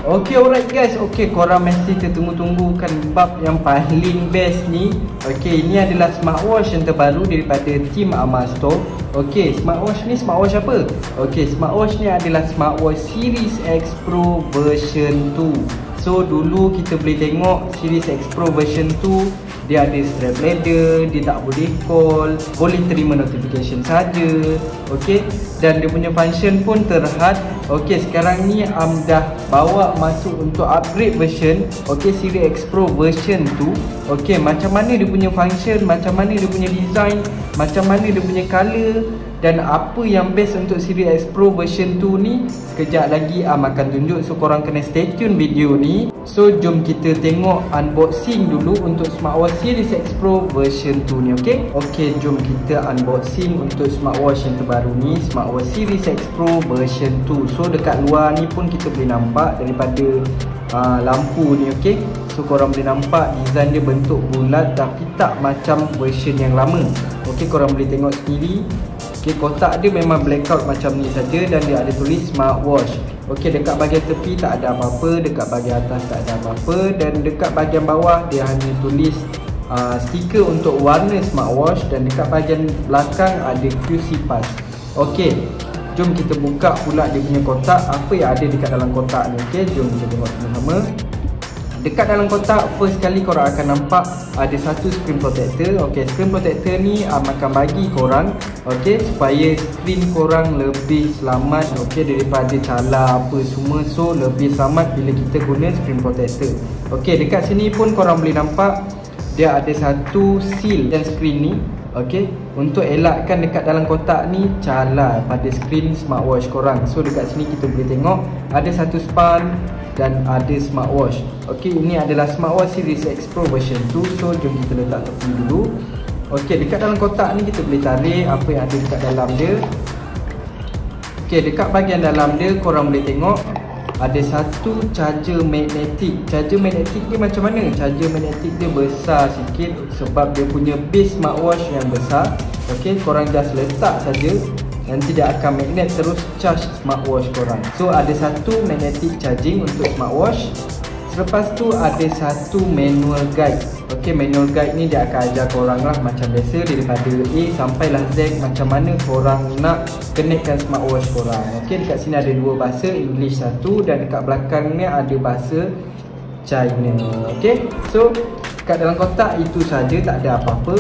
Okay, alright guys. Okay, korang mesti tertunggu-tunggukan bab yang paling best ni. Okay, ini adalah smartwatch yang terbaru daripada tim Amal Store. Okay, smartwatch ni smartwatch apa? Okay, smartwatch ni adalah smartwatch Series X Pro version 2. So dulu kita boleh tengok Series X Pro version 2, dia ada strap leather, dia tak boleh call, boleh terima notification saja. Okay, dan dia punya function pun terhad. Okay, sekarang ni dah bawa masuk untuk upgrade version. Okay, Series X Pro version 2. Okay, macam mana dia punya function, macam mana dia punya design, macam mana dia punya color, dan apa yang best untuk Series X Pro version 2 ni, sekejap lagi akan tunjuk. So korang kena stay tune video ni. So jom kita tengok unboxing dulu untuk smartwatch Series X Pro version 2 ni. Okay, okay, jom kita unboxing untuk smartwatch yang terbaru ni, smartwatch Series X Pro version 2. So dekat luar ni pun kita boleh nampak daripada lampu ni. Okay, so korang boleh nampak design dia bentuk bulat tapi tak macam version yang lama. Okay, korang boleh tengok sendiri. Okay, kotak dia memang blackout macam ni saja dan dia ada tulis smartwatch. Okay, dekat bahagian tepi tak ada apa-apa, dekat bahagian atas tak ada apa-apa, dan dekat bahagian bawah dia hanya tulis stiker untuk warna smartwatch, dan dekat bahagian belakang ada QC pass. Okay, jom kita buka pula dia punya kotak, apa yang ada dekat dalam kotak ni. Okay, jom kita tengok sama-sama. Dekat dalam kotak, first kali korang akan nampak ada satu screen protector. Okay, screen protector ni akan bagi korang, okay, supaya screen korang lebih selamat, okay, daripada cala apa semua. So lebih selamat bila kita guna screen protector. Okay, dekat sini pun korang boleh nampak dia ada satu seal dan screen ni. Okay, untuk elakkan dekat dalam kotak ni cala pada screen smartwatch korang. So dekat sini kita boleh tengok ada satu span dan ada smartwatch. Okay, ini adalah smartwatch Series X Pro version 2. So jom kita letak tepi dulu. Okay, dekat dalam kotak ni kita boleh tarik apa yang ada dekat dalam dia. Okay, dekat bahagian dalam dia korang boleh tengok ada satu charger magnetic. Charger magnetic dia macam mana? Charger magnetic dia besar sikit sebab dia punya base smartwatch yang besar. Okay, korang just letak saja dan tidak akan magnet terus charge smartwatch korang. So ada satu magnetic charging untuk smartwatch. Selepas tu ada satu manual guide. Okay, manual guide ni dia akan ajar korang lah macam biasa daripada A sampailah Z macam mana korang nak connectkan smartwatch korang. Okay, dekat sini ada dua bahasa, English satu dan dekat belakang ni ada bahasa China. Okay, so kat dalam kotak itu saja, tak ada apa-apa.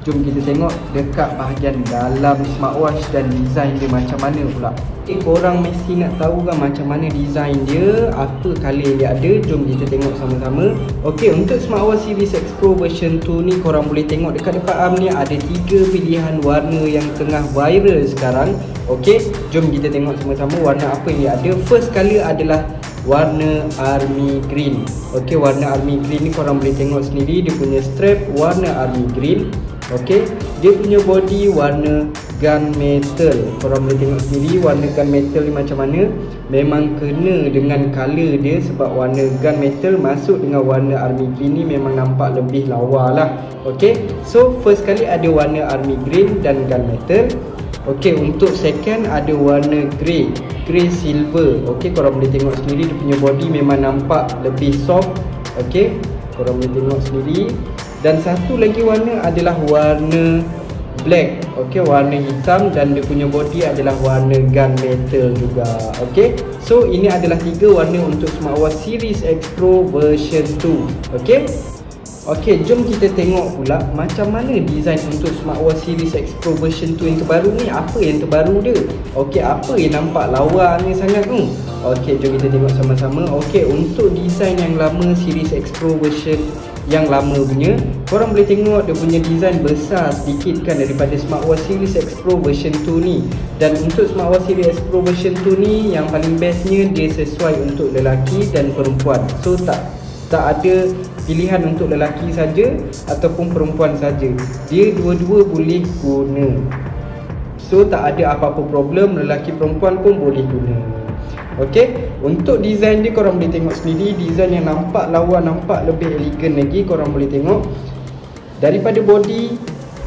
Jom kita tengok dekat bahagian dalam smartwatch dan design dia macam mana pula. Korang mesti nak tahu kan macam mana design dia, apa color yang dia ada. Jom kita tengok sama-sama. Okay, untuk smartwatch Series X Pro version 2 ni korang boleh tengok dekat depan arm ni ada 3 pilihan warna yang tengah viral sekarang. Okay, jom kita tengok sama-sama warna apa yang dia ada. First color adalah warna army green. Okay, warna army green ni korang boleh tengok sendiri, dia punya strap warna army green. Okay, dia punya body warna gunmetal. Korang boleh tengok sendiri warna gunmetal ni macam mana. Memang kena dengan color dia sebab warna gunmetal masuk dengan warna army green ni memang nampak lebih lawa lah. Okay, so first kali ada warna army green dan gunmetal. Okay, untuk second ada warna grey, grey silver. Okay, korang boleh tengok sendiri dia punya body memang nampak lebih soft. Okay, korang boleh tengok sendiri. Dan satu lagi warna adalah warna black. Okay, warna hitam dan dia punya body adalah warna gunmetal juga. Okay, so ini adalah 3 warna untuk smartwatch Series X Pro version 2. Okay, okay, jom kita tengok pula macam mana design untuk smartwatch Series X Pro version 2 yang terbaru ni. Apa yang terbaru dia? Okay, apa yang nampak lawa ni sangat tu? Okay, jom kita tengok sama-sama. Okay, untuk design yang lama Series X Pro version yang lama punya, korang boleh tengok dia punya design besar sedikit kan daripada smartwatch Series X Pro version 2 ni. Dan untuk smartwatch Series X Pro version 2 ni yang paling bestnya dia sesuai untuk lelaki dan perempuan. So tak ada pilihan untuk lelaki saja ataupun perempuan saja. Dia dua-dua boleh guna. So tak ada apa-apa problem, lelaki perempuan pun boleh guna. Okay, untuk design dia korang boleh tengok sendiri, design yang nampak lawa, nampak lebih elegan lagi. Korang boleh tengok daripada body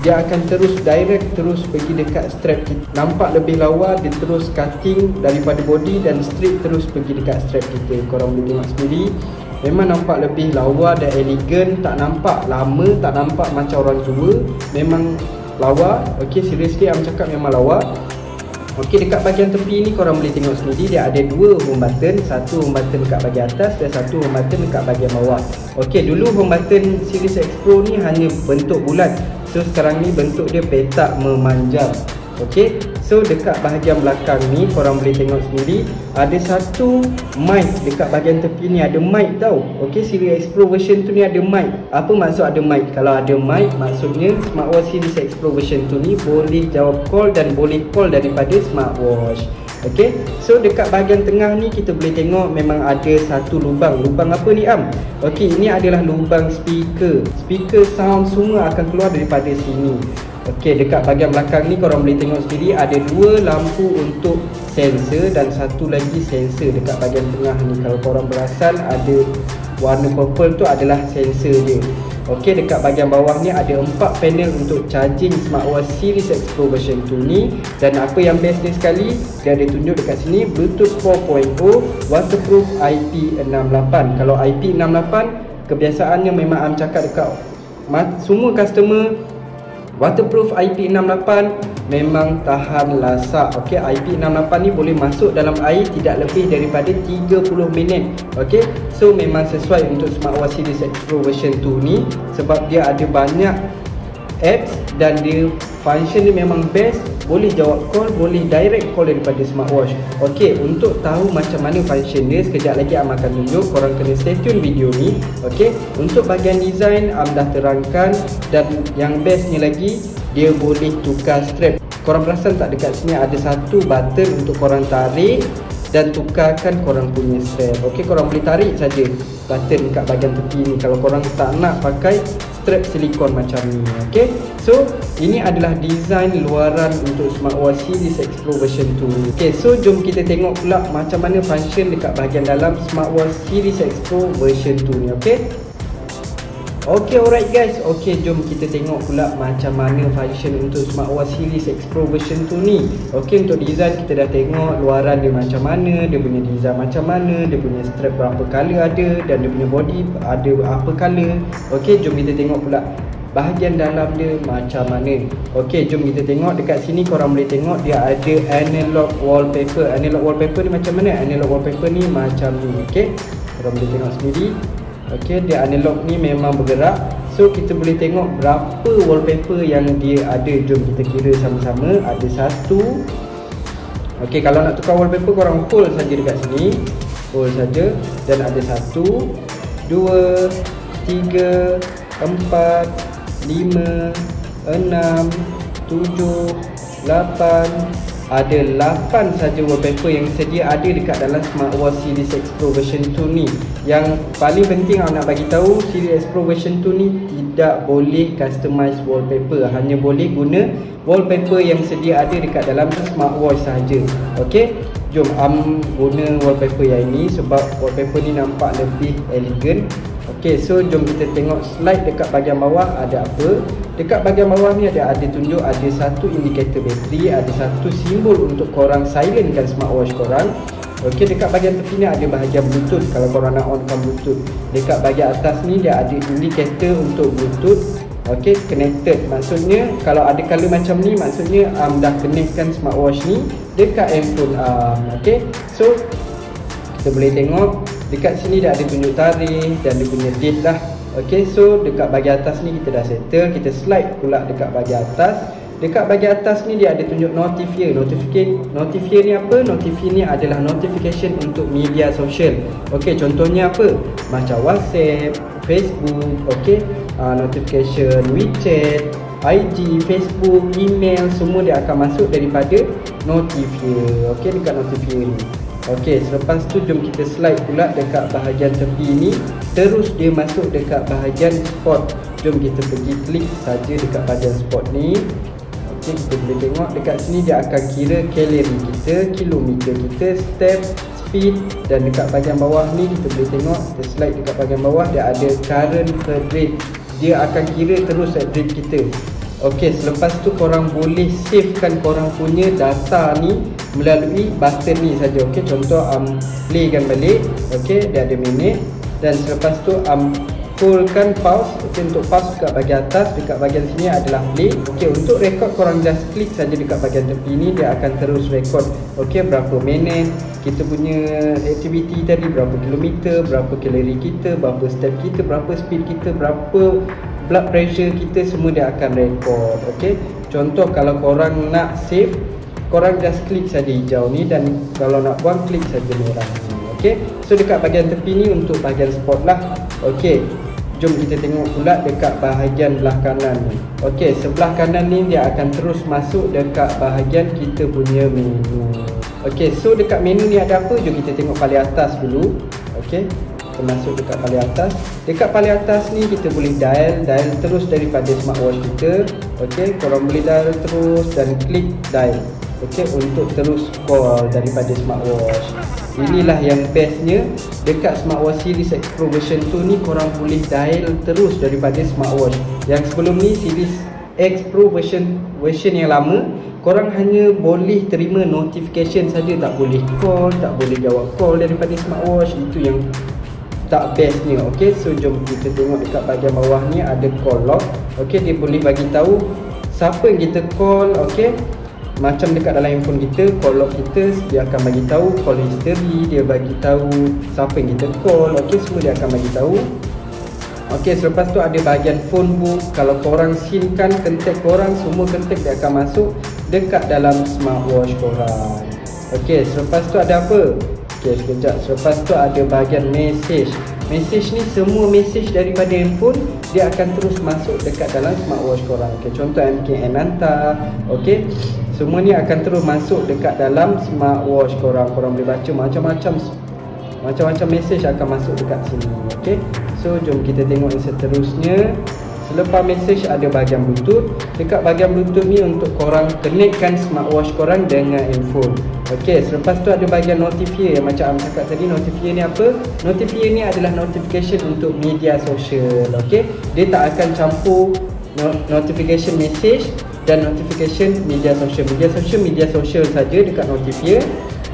dia akan terus pergi dekat strap kita. Nampak lebih lawa, dia terus cutting daripada body dan straight terus pergi dekat strap kita. Korang boleh tengok sendiri. Memang nampak lebih lawa dan elegan, tak nampak lama, tak nampak macam orang tua. Memang lawa. Okey, seriously I'm cakap memang lawa. Okey, dekat bahagian tepi ni korang boleh tengok sendiri, dia ada dua home button, satu home button dekat bahagian atas dan satu home button dekat bahagian bawah. Okey, dulu home button Series X Pro ni hanya bentuk bulat. So sekarang ni bentuk dia petak memanjang. Okey, so dekat bahagian belakang ni korang boleh tengok sendiri, ada satu mic dekat bahagian tepi ni, ada mic tau. Okey, Series X Pro version tu ni ada mic. Apa maksud ada mic? Kalau ada mic, maksudnya smartwatch Series X Pro version tu ni boleh jawab call dan boleh call daripada smartwatch. Okey, so dekat bahagian tengah ni kita boleh tengok memang ada satu lubang. Lubang apa ni Am? Okey, ini adalah lubang speaker. Speaker sound semua akan keluar daripada sini. Okey, dekat bahagian belakang ni korang boleh tengok sendiri, ada dua lampu untuk sensor dan satu lagi sensor dekat bahagian tengah ni. Kalau korang perasan, ada warna purple tu adalah sensor dia. Okey, dekat bahagian bawah ni ada 4 panel untuk charging smartwatch Series X Pro version 2 ni. Dan apa yang best dia sekali, dia ada tunjuk dekat sini Bluetooth 4.0, waterproof IP68. Kalau IP68 kebiasaannya memang I'm cakap dekat semua customer, waterproof IP68 memang tahan lasak. Okey, IP68 ni boleh masuk dalam air tidak lebih daripada 30 minit. Okey, so memang sesuai untuk smartwatch Series X Pro version 2 ni sebab dia ada banyak apps dan dia function ni memang best. Boleh jawab call, boleh direct call daripada smartwatch. Okey, untuk tahu macam mana function dia, sekejap lagi Am akan tunjuk. Korang kena stay tune video ni. Okey, untuk bahagian design Am dah terangkan. Dan yang bestnya lagi, dia boleh tukar strap. Korang perasan tak dekat sini ada satu button untuk korang tarik dan tukarkan korang punya strap. Okey, korang boleh tarik saja button dekat bahagian tepi ni kalau korang tak nak pakai strap silikon macam ni. Okey, so ini adalah design luaran untuk smartwatch Series X Pro version 2. Okey, so jom kita tengok pula macam mana function dekat bahagian dalam smartwatch Series X Pro version 2 ni. Okey, okey, alright guys. Okey, jom kita tengok pula macam mana function untuk smartwatch Series X Pro version 2 ni. Okey, untuk design kita dah tengok luaran dia macam mana, dia punya design macam mana, dia punya strap berapa color ada dan dia punya body ada apa color. Okey, jom kita tengok pula bahagian dalam dia macam mana. Okey, jom kita tengok dekat sini. Korang boleh tengok dia ada analog wallpaper. Analog wallpaper ni macam mana? Analog wallpaper ni macam ni. Okey, korang boleh tengok sendiri. Okey, dia analog ni memang bergerak. So kita boleh tengok berapa wallpaper yang dia ada. Jom kita kira sama-sama. Ada satu. Okey, kalau nak tukar wallpaper korang hold saja dekat sini. Hold saja. Dan ada 1, 2, 3, 4, 5, 6, 7, 8. Ada 8 saja wallpaper yang sedia ada dekat dalam smartwatch Series X Pro version 2 ni. Yang paling penting aku nak bagi tahu, Series X Pro version 2 ni tidak boleh customize wallpaper, hanya boleh guna wallpaper yang sedia ada dekat dalam smartwatch saja. Okey, jom guna wallpaper yang ini sebab wallpaper ni nampak lebih elegan. Okey, so jom kita tengok slide dekat bahagian bawah ada apa. Dekat bahagian bawah ni ada tunjuk ada satu indikator bateri, ada satu simbol untuk korang silentkan smartwatch korang. Okey, dekat bahagian tepi ni ada bahagian Bluetooth kalau korang nak onkan Bluetooth. Dekat bahagian atas ni dia ada indikator untuk Bluetooth. Okey, connected. Maksudnya kalau ada color macam ni, maksudnya dah connectkan smartwatch ni dekat handphone okey, so kita boleh tengok dekat sini dia ada tunjuk tarikh dan dia punya date lah. Okey, so dekat bahagian atas ni kita dah settle. Kita slide pula dekat bahagian atas. Dekat bahagian atas ni dia ada tunjuk notifier. Notifier ni apa? Notifier ni adalah notification untuk media sosial. Okey, contohnya apa? Macam WhatsApp, Facebook, okey, notification WeChat, IG, Facebook, email, semua dia akan masuk daripada notifier. Okey, dekat notifier ni. Okey, selepas tu jom kita slide pula dekat bahagian tepi ni. Terus dia masuk dekat bahagian spot. Jom kita pergi klik saja dekat bahagian spot ni. Okey, kita boleh tengok dekat sini dia akan kira kalori kita, kilometer kita, step, speed. Dan dekat bahagian bawah ni kita boleh tengok, kita slide dekat bahagian bawah dia ada current heart rate. Dia akan kira terus heart rate kita. Okey, selepas tu korang boleh savekan korang punya data ni melalui button ni saja. Okey, contoh playkan balik. Okey, dia ada minit, dan selepas tu pullkan pause. Okey, untuk pause dekat bahagian atas, dekat bahagian sini adalah play. Okey, untuk record korang just klik saja dekat bahagian tepi ni, dia akan terus record. Okey, berapa minit kita punya aktiviti tadi, berapa kilometer, berapa kalori kita, berapa step kita, berapa speed kita, berapa blood pressure kita, semua dia akan record. Okey, contoh kalau korang nak save, korang just klik saja hijau ni, dan kalau nak buang klik saja merah ni. Okey, so dekat bahagian tepi ni untuk bahagian spot lah. Okey, jom kita tengok pula dekat bahagian belah kanan ni. Okey, sebelah kanan ni dia akan terus masuk dekat bahagian kita punya menu. Okey, so dekat menu ni ada apa? Jom kita tengok paling atas dulu. Okey, kita masuk dekat paling atas. Dekat paling atas ni kita boleh dial terus daripada smartwatch kita. Okey, korang boleh dial terus dan klik dial. Okey, untuk terus call daripada smartwatch. Inilah yang bestnya dekat smartwatch series X Pro version 2 ni, korang boleh dial terus daripada smartwatch. Yang sebelum ni series X Pro version yang lama, korang hanya boleh terima notification saja, tak boleh call, tak boleh jawab call daripada smartwatch. Itu yang tak bestnya. Okey, so jom kita tengok dekat bahagian bawah ni ada call log. Okey, dia boleh bagi tahu siapa yang kita call. Okey, macam dekat dalam handphone kita, call log kita, dia akan bagi tahu call history, dia bagi tahu siapa yang kita call. Okey, semua dia akan bagi tahu. Okey, selepas tu ada bahagian phone book. Kalau korang simkan kontak korang, semua kontak dia akan masuk dekat dalam smartwatch korang. Okey, selepas tu ada apa? Okey, sekejap. Selepas tu ada bahagian message. Message ni semua message daripada handphone dia akan terus masuk dekat dalam smartwatch korang. Okey, contoh MKN hantar. Okey, semua ni akan terus masuk dekat dalam smartwatch korang. Korang boleh baca macam-macam message akan masuk dekat sini. Okey, so jom kita tengok yang seterusnya. Selepas message ada bahagian Bluetooth. Dekat bahagian Bluetooth ni untuk korang connectkan smartwatch korang dengan handphone. Okey, selepas tu ada bahagian notifier yang macam Am cakap tadi. Notifier ni apa? Notifier ni adalah notification untuk media sosial. Okey, dia tak akan campur notification message dan notification media sosial. Media sosial saja dekat notifier.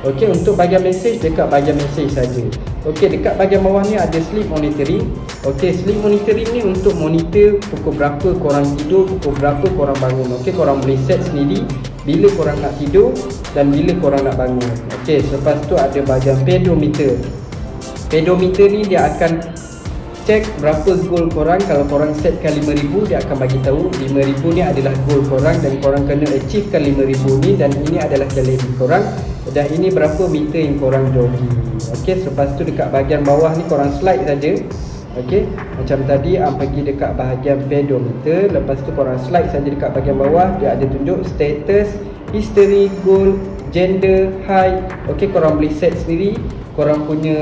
Okey, untuk bahagian message dekat bahagian message saja. Okey, dekat bahagian bawah ni ada sleep monitoring. Okey, sleep monitoring ni untuk monitor pukul berapa korang tidur, pukul berapa korang bangun. Okey, korang boleh set sendiri bila korang nak tidur dan bila korang nak bangun. Okey, selepas tu ada bahagian pedometer. Pedometer ni dia akan check berapa goal korang. Kalau korang setkan 5,000, dia akan bagi tahu 5,000 ni adalah goal korang dan korang kena achievekan 5,000 ni, dan ini adalah kalori korang, dan ini berapa meter yang korang jogging. Okey, selepas tu dekat bahagian bawah ni korang slide saja. Okey, macam tadi pergi dekat bahagian pedometer, lepas tu korang slide saja dekat bahagian bawah, dia ada tunjuk status, history, goal, gender, height. Okey, korang boleh set sendiri korang punya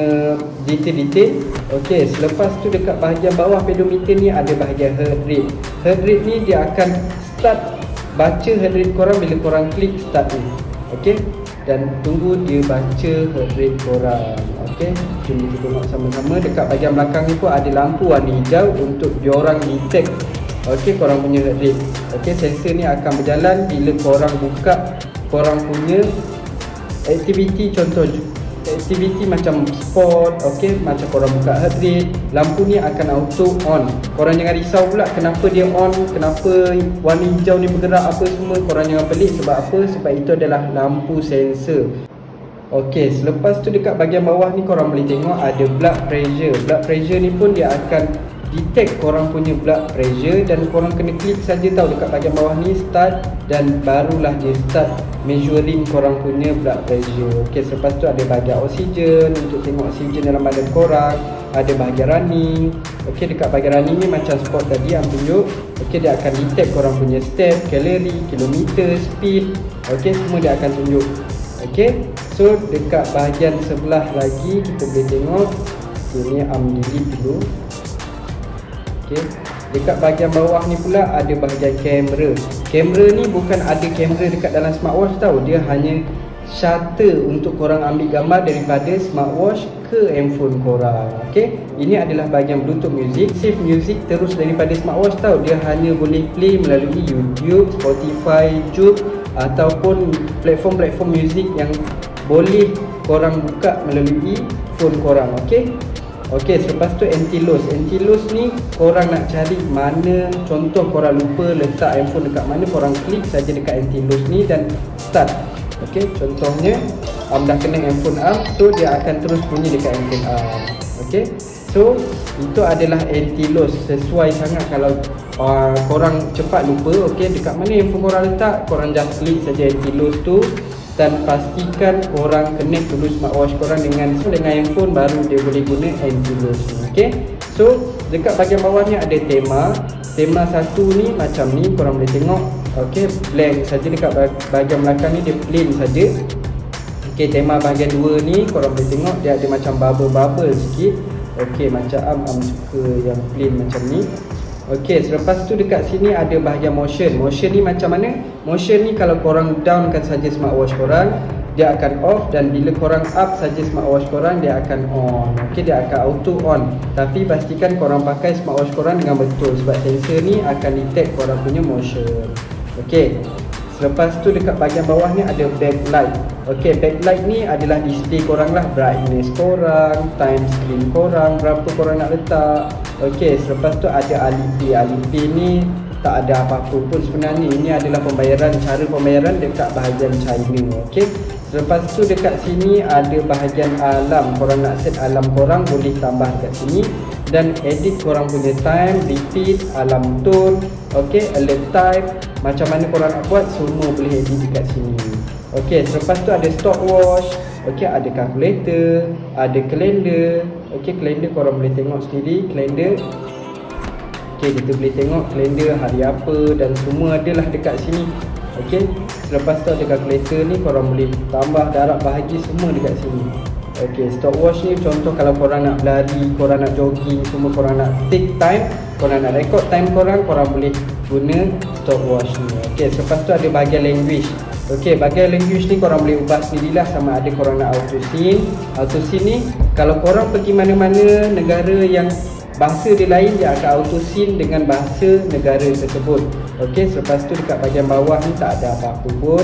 detail-detail. Okey, selepas tu dekat bahagian bawah pedometer ni ada bahagian heart rate. Heart rate ni dia akan start baca heart rate korang bila korang klik start ni. Okey, dan tunggu dia baca heart rate korang. Okey, jom kita tengok sama-sama. Dekat bahagian belakang ni pun ada lampu warna hijau untuk diorang detect okey korang punya heart rate. Okey, sensor ni akan berjalan bila korang buka korang punya aktiviti, contoh aktiviti macam sport. Okey, macam korang buka heart rate, lampu ni akan auto on. Korang jangan risau pula kenapa dia on, kenapa warna hijau ni bergerak, apa semua. Korang jangan pelik sebab apa? Sebab itu adalah lampu sensor. Okey, selepas tu dekat bahagian bawah ni korang boleh tengok ada blood pressure. Blood pressure ni pun dia akan detect korang punya blood pressure, dan korang kena klik saja tahu dekat bahagian bawah ni start, dan barulah dia start measuring korang punya blood pressure. Okey, selepas tu ada bahagian oksigen untuk tengok oksigen dalam badan korang, ada bahagian running. Okey, dekat bahagian running ni macam sport tadi yang tunjuk. Okey, dia akan detect korang punya step, kalori, kilometer, speed. Okey, semua dia akan tunjuk. Okey, so dekat bahagian sebelah lagi kita boleh tengok. Ini delete dulu. Okey, dekat bahagian bawah ni pula ada bahagian kamera. Kamera ni bukan ada kamera dekat dalam smartwatch tau. Dia hanya shutter untuk korang ambil gambar daripada smartwatch ke handphone korang. Okey, ini adalah bahagian Bluetooth Music. Save music terus daripada smartwatch tau. Dia hanya boleh play melalui YouTube, Spotify, Joox ataupun platform-platform music yang boleh korang buka melalui phone korang. Okey. Okey, selepas tu anti-loss. Anti-loss ni korang nak cari mana, contoh korang lupa letak handphone dekat mana, korang klik saja dekat anti-loss ni dan start. Okey, contohnya dah kena handphone so dia akan terus bunyi dekat handphone Okey, so itu adalah anti-loss. Sesuai sangat kalau korang cepat lupa, okey, dekat mana handphone korang letak, korang just klik saja anti-loss tu dan pastikan korang connect dulu smartwatch korang dengan handphone, baru dia boleh guna anti-loss ni. Okey, so dekat bahagian bawah ni ada tema. Tema satu ni macam ni, korang boleh tengok. Okey, blank saja. Dekat bahagian belakang ni dia plain saja. Okey, tema bahagian 2 ni korang boleh tengok dia ada macam bubble-bubble sikit. Okey, macam suka yang plain macam ni. Okey, selepas tu dekat sini ada bahagian motion. Motion ni macam mana? Motion ni kalau korang downkan saja smartwatch korang, dia akan off, dan bila korang up saja smartwatch korang, dia akan on. Okey, dia akan auto on. Tapi pastikan korang pakai smartwatch korang dengan betul, sebab sensor ni akan detect korang punya motion. Okey, selepas tu dekat bahagian bawah ni ada backlight. Okey, backlight ni adalah display korang lah, brightness korang, time screen korang, berapa korang nak letak. Okey, selepas tu ada Alipay. Alipay ni tak ada apa-apa pun sebenarnya. Ini adalah pembayaran, cara pembayaran dekat bahagian China. Okey, selepas tu dekat sini ada bahagian alarm. Korang nak set alarm korang, boleh tambah dekat sini. Dan edit korang punya time, repeat, alarm tone, okey, alert type, macam mana korang nak buat, semua boleh edit dekat sini. Okey, selepas tu ada stopwatch. Okey, ada calculator, ada kalender. Okey, kalender korang boleh tengok sendiri, kalender. Okey, kita boleh tengok kalender hari apa dan semua adalah dekat sini. Okey, selepas tu ada calculator ni, korang boleh tambah darab bahagi semua dekat sini. Okey, stopwatch ni contoh kalau korang nak berlari, korang nak jogging, semua korang nak take time, korang nak record time korang, korang boleh guna stopwatch ni. Okey, selepas tu ada bahagian language. Okey, bahagian language ni korang boleh ubah sendirilah, sama ada korang nak auto sync. Auto sync ni kalau korang pergi mana-mana negara yang bahasa dia lain, dia akan auto sync dengan bahasa negara tersebut. Okey, selepas tu dekat bahagian bawah ni tak ada apa-apa pun.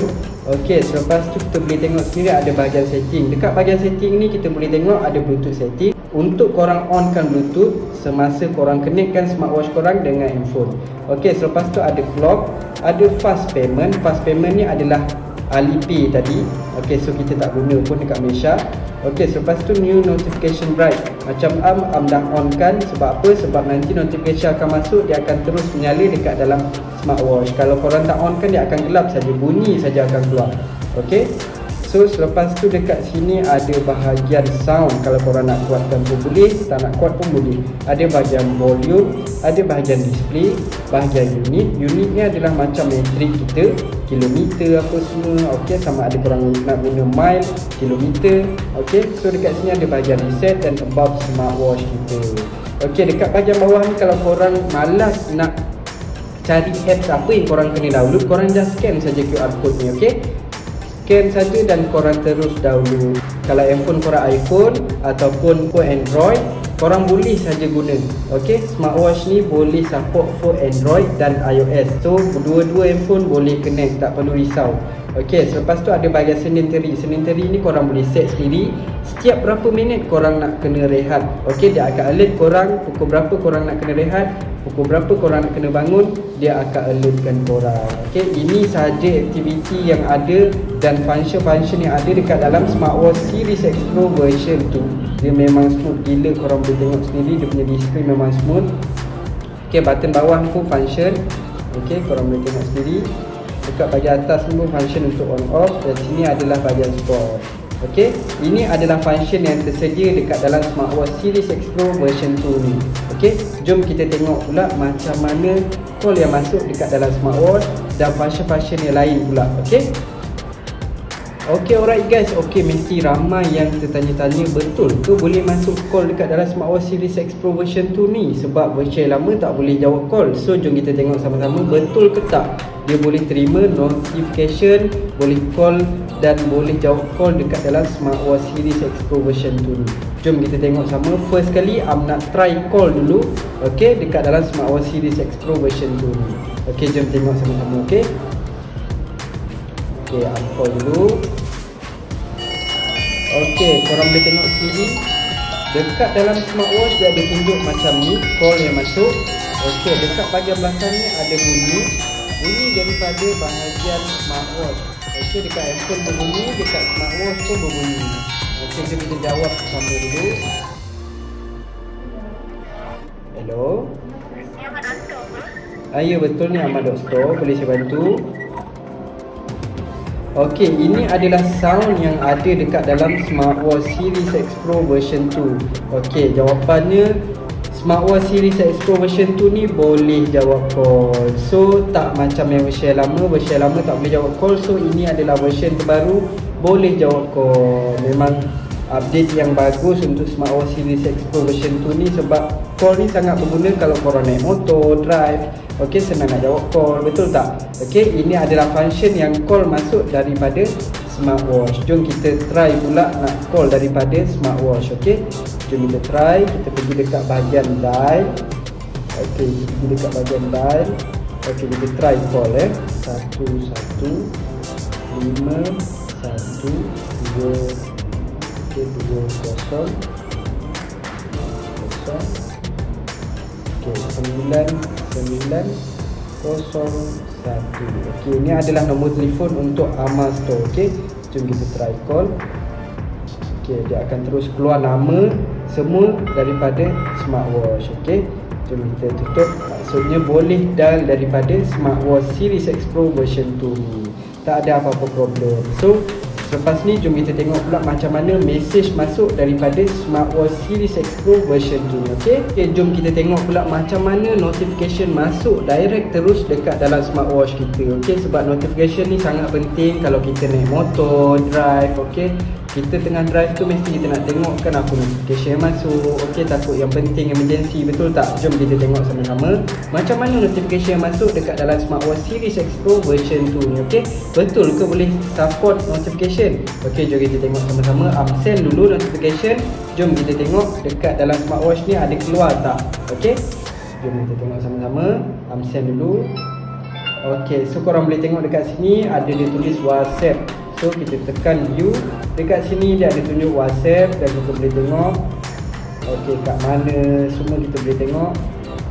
Okey, selepas tu kita boleh tengok sendiri ada bahagian setting. Dekat bahagian setting ni kita boleh tengok ada Bluetooth setting. Untuk korang onkan Bluetooth semasa korang connectkan smartwatch korang dengan handphone. Okey, selepas tu ada clock, ada fast payment. Fast payment ni adalah Alipay tadi. Okey, so kita tak guna pun dekat Malaysia. Okey, selepas tu new notification bright. Macam dah on kan. Sebab apa? Sebab nanti notification akan masuk, dia akan terus menyala dekat dalam smartwatch. Kalau korang tak on kan, dia akan gelap saja, bunyi saja akan keluar. Okey, so selepas tu dekat sini ada bahagian sound. Kalau korang nak kuatkan pun boleh, tak nak kuat pun boleh. Ada bahagian volume, ada bahagian display, bahagian unit. Unit ni adalah macam metrik kita, kilometer apa semua. Okey, sama ada korang nak guna mile, kilometer. Okey, so dekat sini ada bahagian reset dan about smartwatch kita. Okey, dekat bahagian bawah ni kalau korang malas nak cari apps apa yang korang kena download, korang just scan saja QR code ni. Okey, scan saja dan korang terus download. Kalau handphone korang iPhone ataupun Android, korang boleh saja guna. Okey, smartwatch ni boleh support for Android dan iOS. So dua-dua handphone boleh connect, tak perlu risau. Okey, selepas tu ada bahagian sedentary. Sedentary ni korang boleh set sendiri. Setiap berapa minit korang nak kena rehat. Okey, dia akan alert korang pukul berapa korang nak kena rehat, pukul berapa korang nak kena bangun, dia akan alertkan korang. Okey, ini sahaja aktiviti yang ada dan function-function yang ada dekat dalam smartwatch Series X Pro version 2. Dia memang smooth gila, korang boleh tengok sendiri, dia punya display memang smooth. Okey, button bawah ni pun function. Okey, korang boleh tengok sendiri. Dekat bahagian atas ni pun function untuk on off, dan sini adalah bahagian store. Okey, ini adalah function yang tersedia dekat dalam smartwatch Series X Pro version 2 ni. Okey, jom kita tengok pula macam mana call yang masuk dekat dalam smartwatch dan function-function yang lain pula. Okey, Okay, alright guys. Okay, mesti ramai yang tertanya-tanya, betul ke boleh masuk call dekat dalam smartwatch Series X Pro version 2 ni? Sebab version lama tak boleh jawab call. So jom kita tengok sama-sama betul ke tak dia boleh terima notification, boleh call dan boleh jawab call dekat dalam smartwatch Series X Pro version 2 ni. Jom kita tengok sama. First kali nak try call dulu, okay, dekat dalam smartwatch Series X Pro version 2 ni. Okay, jom tengok sama-sama. Okay, call dulu. Okay, korang boleh tengok sini dekat dalam smartwatch dia ada tunjuk macam ni call yang masuk. Okay, dekat bahagian belakang ni ada bunyi daripada bahagian smartwatch. Okay, dekat handphone berbunyi, dekat smartwatch pun berbunyi. Okay, jom kita jawab sama dulu. Hello. Ya, betul ni Ahmad Doktor. Boleh saya bantu? Okey, ini adalah sound yang ada dekat dalam smartwatch Series X Pro version 2. Okey, jawapannya smartwatch Series X Pro version 2 ni boleh jawab call. So, tak macam yang version lama tak boleh jawab call. So, ini adalah version terbaru, boleh jawab call. Memang update yang bagus untuk smartwatch Series X Pro version 2 ni, sebab call ni sangat berguna kalau korang naik motor, drive. Okey, senang nak jawab call, betul tak? Okey, ini adalah function yang call masuk daripada smartwatch. Jom kita try pula nak call daripada smartwatch. Okey, jom kita try. Kita pergi dekat bahagian dial. Okey, kita pergi dekat bahagian dial. Okey, kita try call 1112 901. Okey, ini adalah nombor telefon untuk Amal Store. Okey, jom kita try call. Okey, dia akan terus keluar nama semua daripada smartwatch. Okey, jom kita tutup. Maksudnya boleh dial daripada smartwatch Series X Pro version 2 ni. Tak ada apa-apa problem. So, lepas ni jom kita tengok pula macam mana mesej masuk daripada smartwatch Series X Pro version 2 ni. Okay, jom kita tengok pula macam mana notification masuk direct terus dekat dalam smartwatch kita. Okay, sebab notification ni sangat penting kalau kita naik motor, drive. Okay, kita tengah drive tu mesti kita nak tengok kan apa notification yang masuk. Okay, takut yang penting, emergency, betul tak? Jom kita tengok sama-sama macam mana notification yang masuk dekat dalam smartwatch Series X Pro version 2 ni. Okay, betul ke boleh support notification? Okay, jom kita tengok sama-sama. Send dulu notification. Jom kita tengok dekat dalam smartwatch ni ada keluar tak. Okay, jom kita tengok sama-sama. Send dulu. Okay, so korang boleh tengok dekat sini ada dia tulis WhatsApp. So kita tekan view. Dekat sini dia ada tunjuk WhatsApp dan kita boleh tengok okey kat mana semua kita boleh tengok.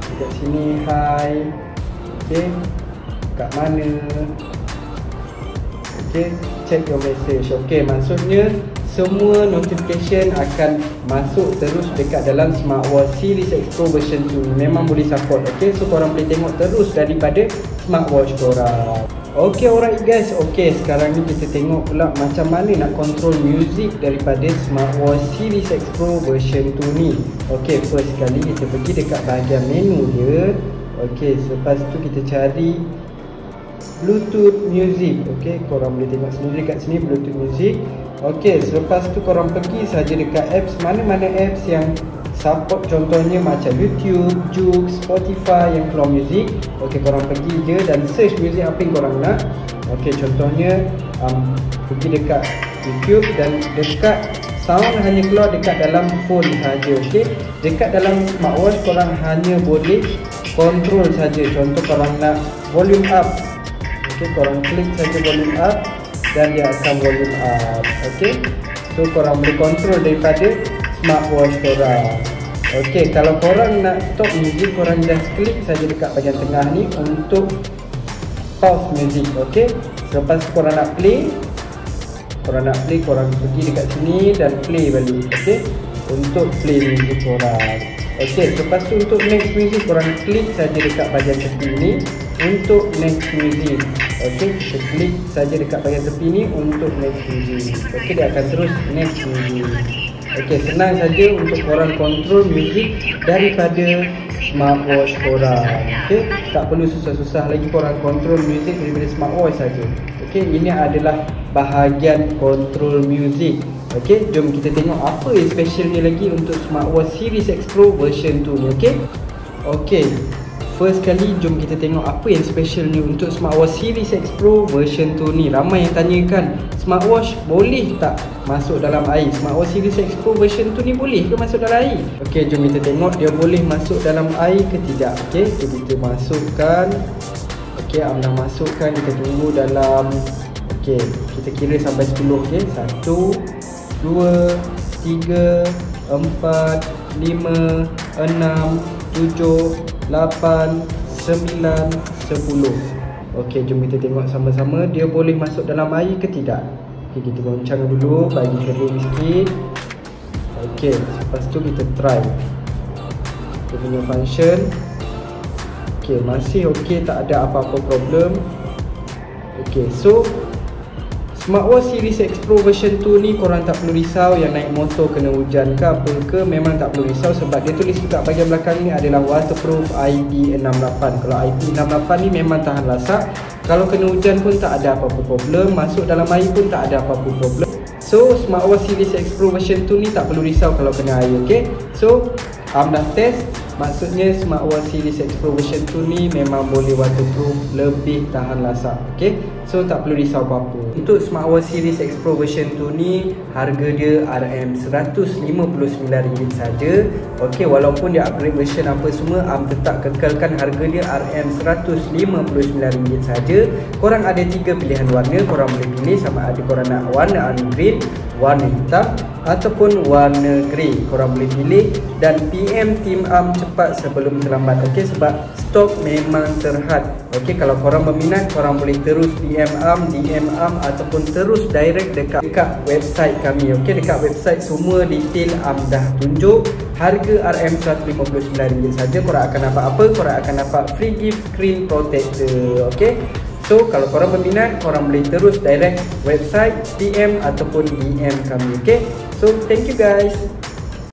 Dekat sini hi. Okey, kat mana. Okey, check your message. Okey, maksudnya semua notification akan masuk terus dekat dalam smartwatch Series X Pro version 2. Memang boleh support. Okey, so korang boleh tengok terus daripada smartwatch korang. Okay, alright guys. Okay, sekarang ni kita tengok pula macam mana nak control music daripada smartwatch Series X Pro version 2 ni. Okay, first sekali kita pergi dekat bahagian menu dia. Okay, selepas tu kita cari Bluetooth Music. Okay, korang boleh tengok sendiri kat sini Bluetooth Music. Okay, selepas tu korang pergi saja dekat apps, mana-mana apps yang support, contohnya macam YouTube, Joox, Spotify yang keluar music. Okey, korang pergi je dan search music apa yang korang nak. Okey, contohnya pergi dekat YouTube dan dekat sound hanya keluar dekat dalam phone saja. Okey, dekat dalam smartwatch korang hanya boleh control saja. Contoh korang nak volume up. Okey, korang klik saja volume up dan dia akan volume up. Okey, so korang boleh control daripada smartwatch korang. Okey, kalau korang nak stop music, korang just klik saja dekat bahagian tengah ni untuk pause music. Okey, selepas korang nak play, korang pergi dekat sini dan play balik. Okey, untuk play music korang. Okey, selepas tu untuk next music korang klik saja dekat bahagian tepi ni untuk next music. Okey, kita klik saja dekat bahagian tepi ni untuk next music. Okey, dia akan terus next music. Okey, senang saja untuk korang control music daripada smartwatch korang. Okey, tak perlu susah-susah lagi korang control music daripada smartwatch saja. Okey, ini adalah bahagian control music. Okey, jom kita tengok apa yang specialnya lagi untuk smartwatch Series X Pro version 2 ni. Okey. Okey. First kali jom kita tengok apa yang specialnya untuk smartwatch Series X Pro version 2 ni. Ramai yang tanyakan, smartwatch boleh tak masuk dalam air? Smartwatch Series X Pro version 2 ni boleh ke masuk dalam air? Okey, jom kita tengok dia boleh masuk dalam air ke tidak. Okey, kita masukkan. Okey, dah masukkan, kita tunggu dalam. Okey, kita kira sampai 10. Okey, 1 2 3 4 5 6 7 8 9 10. Okey, jom kita tengok sama-sama dia boleh masuk dalam air ke tidak. Okey, kita goncang dulu bagi kering sikit. Okey, lepas tu kita try dia punya function. Okey, masih okey, tak ada apa-apa problem. Okey, so smartwatch Series X Pro version 2 ni korang tak perlu risau yang naik motor kena hujan ke apa ke, memang tak perlu risau sebab dia tulis dekat bahagian belakang ni adalah waterproof IP68. Kalau IP68 ni memang tahan lasak, kalau kena hujan pun tak ada apa-apa problem, masuk dalam air pun tak ada apa-apa problem. So smartwatch Series X Pro version 2 ni tak perlu risau kalau kena air. Okay, so dah test, maksudnya smartwatch Series X Pro version 2 ni memang boleh waterproof, lebih tahan lasak. Okay, so tak perlu risau apa-apa. Untuk smartwatch Series X Pro version 2 ni harga dia RM159 saja. Okay, walaupun dia upgrade version apa semua, tetap kekalkan harga dia RM159 saja. Korang ada 3 pilihan warna, korang boleh pilih sama ada korang nak warna ungreen, warna hitam ataupun warna grey. Korang boleh pilih dan PM Team Arm cepat sebelum terlambat. Okey, sebab stok memang terhad. Okey, kalau korang berminat, korang boleh terus PM Arm, DM Arm ataupun terus direct dekat website kami. Okey, dekat website semua detail dah tunjuk. Harga RM159 saja. Korang akan dapat apa? Korang akan dapat free gift screen protector. Okey, so kalau korang berminat, korang boleh terus direct website, PM ataupun DM kami. Okay, so thank you guys.